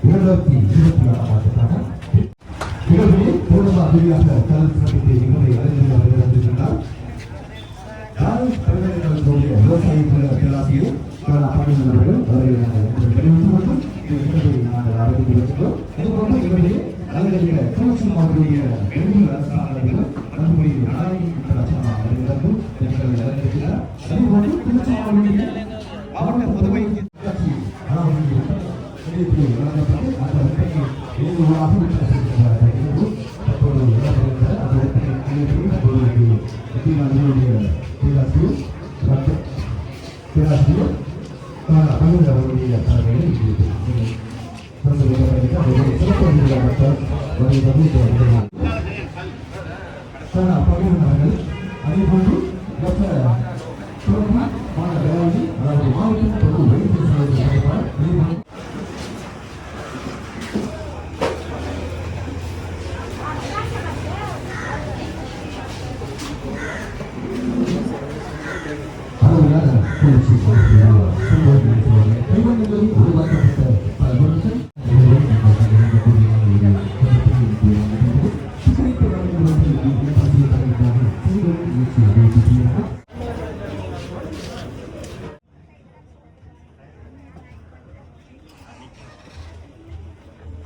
2026ஆம் ஆண்டுக்கான நிகழ்வில் பூர்ண அதிகார கலந்து நிகழ்வை அறிந்திருக்கிறார். விவசாய பேராசிரியர் அவர்கள் ஆரம்பித்து வருகிறோம். இதுபோன்ற நிகழ்வில் திருச்சி மாவட்டத்தினுடைய நன்முறை மாவட்ட புதுவை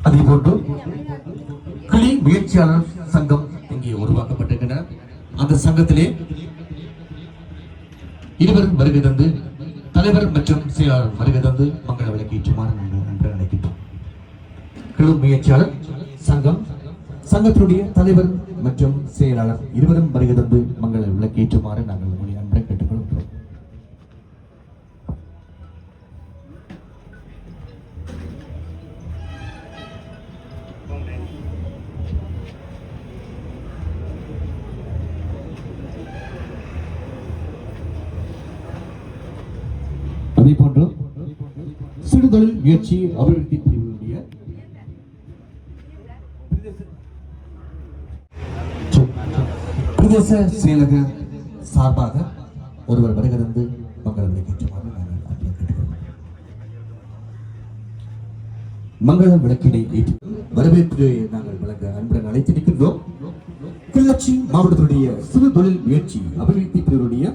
அதேபோன்று கிளி முயற்சியாளர் சங்கம் இங்கே உருவாக்கப்பட்டிருக்கின்றன. அந்த சங்கத்திலே இருவரும் வருகை தந்து தலைவர் மற்றும் செயலாளர் வருகை தந்து மங்கள விளக்கேற்றுமாறு என்று அழைக்கின்றோம். கிளி முயற்சியாளர் சங்கம் சங்கத்தினுடைய தலைவர் மற்றும் செயலாளர் இருவரும் வருகை தந்து மங்கள விளக்கேற்றுமாறு நாங்கள் உங்களுடைய அன்பை கேட்டுக்கொள்கிறோம். அதே போன்று சிறுதொழில் முயற்சி அபிவிருத்தி பிரிவினுடைய பிரதேச செயலக சார்பாக ஒருவர் வருகிறது மங்கள விளக்கேற்றுமாறு மங்கள விளக்கினை ஏற்றி வரவேற்பு நாங்கள் வழங்க அன்புடன் அழைத்திருக்கின்றோம். கிளர்ச்சி மாவட்டத்தினுடைய சிறு தொழில் முயற்சி அபிவிருத்தி பிரிவுடைய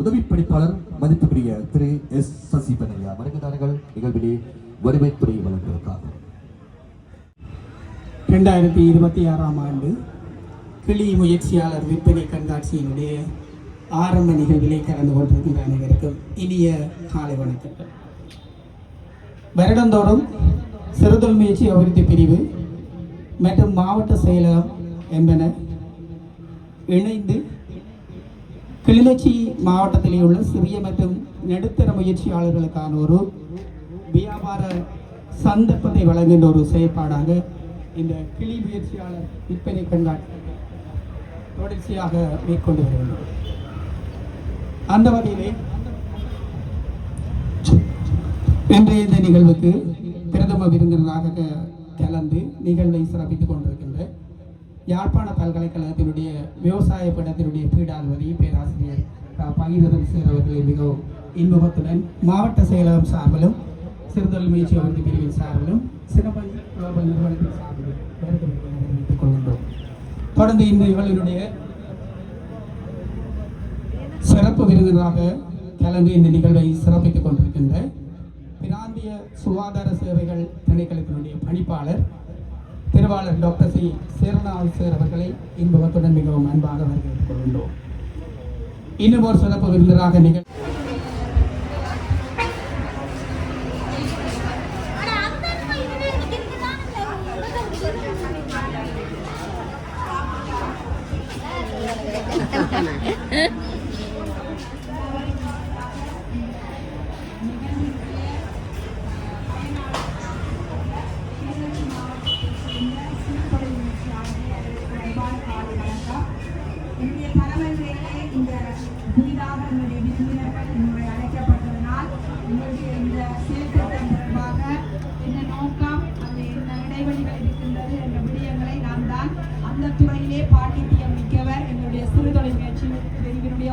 உதவி பணிப்பாளர் மதிப்புக்குரிய திரு எஸ் சசிபனையா வருகிறார்கள். நிகழ்விலே வரவேற்புரை வழங்குவதற்காக 2026ஆம் ஆண்டு கிளி முயற்சியாளர் விற்பனை கண்காட்சியினுடைய ஆரம்ப நிகழ்விலே கலந்து கொண்டிருக்கின்ற அனைவருக்கும் இனிய காலை வணக்கங்கள். வருடந்தோறும் சிறுதொழில் முயற்சி அபிவிருத்தி பிரிவு மற்றும் மாவட்ட செயலகம் என்பன இணைந்து கிளிநொச்சி மாவட்டத்திலே உள்ள சிறிய மற்றும் நடுத்தர முயற்சியாளர்களுக்கான ஒரு வியாபார சந்தர்ப்பத்தை வழங்குகின்ற ஒரு செயற்பாடாக இந்த கிளி முயற்சியாளர் விற்பனை கண்காட்சி தொடர்ச்சியாக மேற்கொண்டு வருகின்றோம். அந்த வகையிலே இன்றைய இந்த நிகழ்வுக்கு பிரதம விருந்தினராக கலந்து நிகழ்வை சிறப்பித்துக் கொண்டிருக்கின்ற யாழ்ப்பாண பல்கலைக்கழகத்தினுடைய விவசாய பீடத்தினுடைய பீடாதிபதி பேராசிரியர் பகீரதன் சார் அவர்களை மிகவும் இன்பத்துடன் மாவட்ட செயலகம் சார்பிலும் சிறுதொழில் முயற்சி அபிவிருத்தி பிரிவின் சார்பிலும் சிறப்பு குளோபல் நிறுவனத்தின் சார்பிலும் தெரிவித்துக் கொள்கின்றோம். தொடர்ந்து இந்த நிகழ்வினுடைய சிறப்பு விருந்தினராக கலந்து இந்த நிகழ்வை சிறப்பித்துக் கொண்டிருக்கின்ற பிராந்திய சுகாதார சேவைகள் திணைக்களத்தினுடைய பணிப்பாளர் திருவாளர் டாக்டர் சி சேரநாத் சார் அவர்களை இன்பத்துடன் மிகவும் அன்பாக வரவேற்றுக் கொள்கின்றோம். இன்னும் ஒரு சிறப்பு விருந்தினராக நிகழ்ச்சி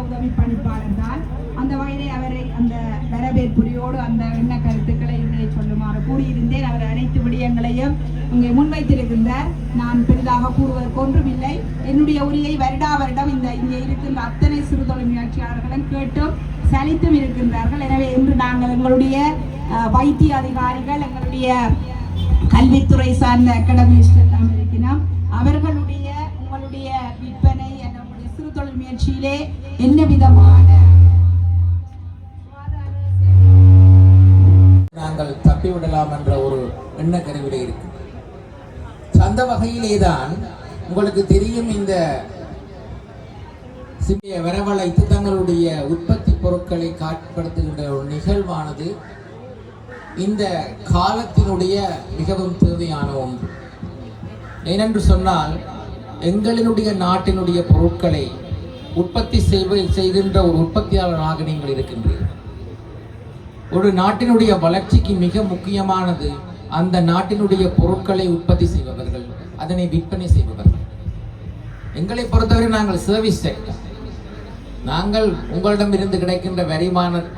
உதவி பணிப்பாளர் தான். அந்த வகையிலே அவரை அந்த வரவேற்புரையோடு அந்த எண்ண கருத்துக்களை இங்கே சொல்லுமாறு கூறியிருந்தேன். அவர் அனைத்து விடயங்களையும் இங்கே முன்வைத்திருக்கின்றார். நான் பெரிதாக கூறுவதற்கு ஒன்றுமில்லை. என்னுடைய உரையை வருடம் இங்கே இருக்கின்ற அத்தனை சிறு தொழில் முயற்சியாளர்களும் கேட்டும் சலித்தும் இருக்கின்றார்கள். எனவே இன்று நாங்கள் எங்களுடைய வைத்திய அதிகாரிகள், எங்களுடைய கல்வித்துறை சார்ந்த அகாடமிஸ்ட் எல்லாம் இருக்கிறோம். அவர்களுடைய உங்களுடைய விற்பனை நம்முடைய சிறு தொழில் முயற்சியிலே என்ன விதமான நாங்கள் தப்பிவிடலாம் என்ற ஒரு எண்ண கருவிலே இருக்கு. அந்த வகையிலே தான் உங்களுக்கு தெரியும், இந்த வரவழைத்து தங்களுடைய உற்பத்தி பொருட்களை காட்சிப்படுத்துகின்ற ஒரு நிகழ்வானது இந்த காலத்தினுடைய மிகவும் தேவையான ஒன்று. ஏனென்று சொன்னால் எங்களினுடைய நாட்டினுடைய பொருட்களை உற்பத்தி செய்கின்ற ஒரு உற்பத்தியாளராக நீங்கள் இருக்கின்றீர்கள். ஒரு நாட்டினுடைய வளர்ச்சிக்கு மிக முக்கியமானது அந்த நாட்டினுடைய பொருட்களை உற்பத்தி செய்பவர்கள், அதனை விற்பனை செய்பவர்கள். எங்களை பொறுத்தவரை நாங்கள் சர்வீஸ் செக்டர். நாங்கள் உங்களிடம் இருந்து கிடைக்கின்ற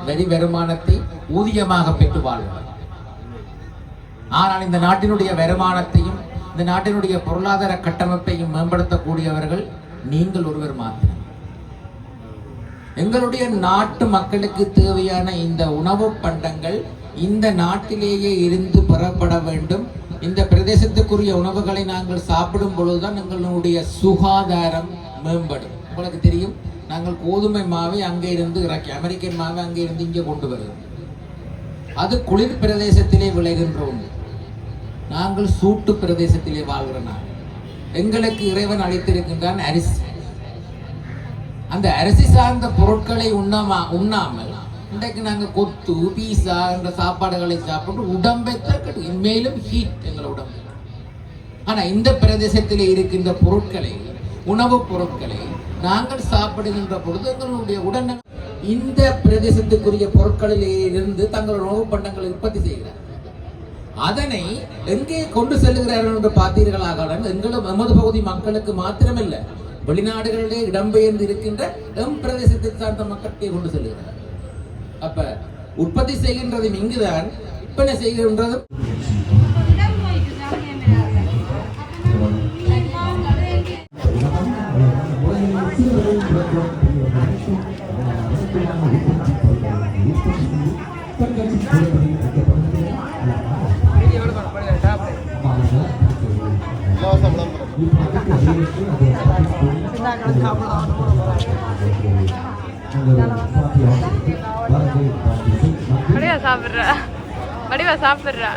வரி வருமானத்தை ஊதியமாக பெற்று வாழ்வோம். ஆனால் இந்த நாட்டினுடைய வருமானத்தையும் இந்த நாட்டினுடைய பொருளாதார கட்டமைப்பையும் மேம்படுத்தக்கூடியவர்கள் நீங்கள் ஒருவர் மாத்திரம். எங்களுடைய நாட்டு மக்களுக்கு தேவையான இந்த உணவு பண்டங்கள் இந்த நாட்டிலேயே இருந்து பெறப்பட வேண்டும். இந்த பிரதேசத்துக்குரிய உணவுகளை நாங்கள் சாப்பிடும் பொழுதுதான் எங்களுடைய சுகாதாரம் மேம்படும். உங்களுக்கு தெரியும், நாங்கள் கோதுமை மாவை அங்கே இருந்து இறக்கி, அமெரிக்கன் மாவை அங்கே இருந்து இங்கே கொண்டு வருகிறோம். அது குளிர் பிரதேசத்திலே விளைகின்ற ஒன்று. நாங்கள் சூட்டு பிரதேசத்திலே வாழ்கிற நாள். எங்களுக்கு இறைவன் அளித்திருக்கின்றான் அரிசி. அந்த அரிசி சார்ந்த பொருட்களை உண்ணாமல் இன்றைக்கு நாங்கள் கொத்து பீஸா என்ற சாப்பாடுகளை சாப்பிட்டு உடம்பை தற்கட்டு மேலும் ஹீட் எங்கள் உடம்பு. ஆனால் இந்த பிரதேசத்தில் இருக்கின்ற பொருட்களை, உணவுப் பொருட்களை நாங்கள் சாப்பிடுகின்ற பொழுது எங்களுடைய உடனே இந்த பிரதேசத்துக்குரிய பொருட்களில் இருந்து தங்கள் உணவு பண்டங்களை உற்பத்தி செய்கிறார். அதனை எங்கே கொண்டு செல்லுகிறார்கள் என்று பார்த்தீர்களாக, எமது பகுதி மக்களுக்கு மாத்திரமில்லை, வெளிநாடுகளிலே இடம்பெயர்ந்து இருக்கின்ற எம் பிரதேசத்தை சார்ந்த மக்களுக்கே கொண்டு செல்கிறார். அப்ப உற்பத்தி செய்கின்றதும் இங்குதான், விற்பனை செய்கின்றதும் வடிவா சாப்பிடுறா.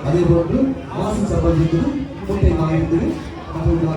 அதேபோன்று மாசு சம்பந்தித்து முட்டை மாறித்து உற்பத்தி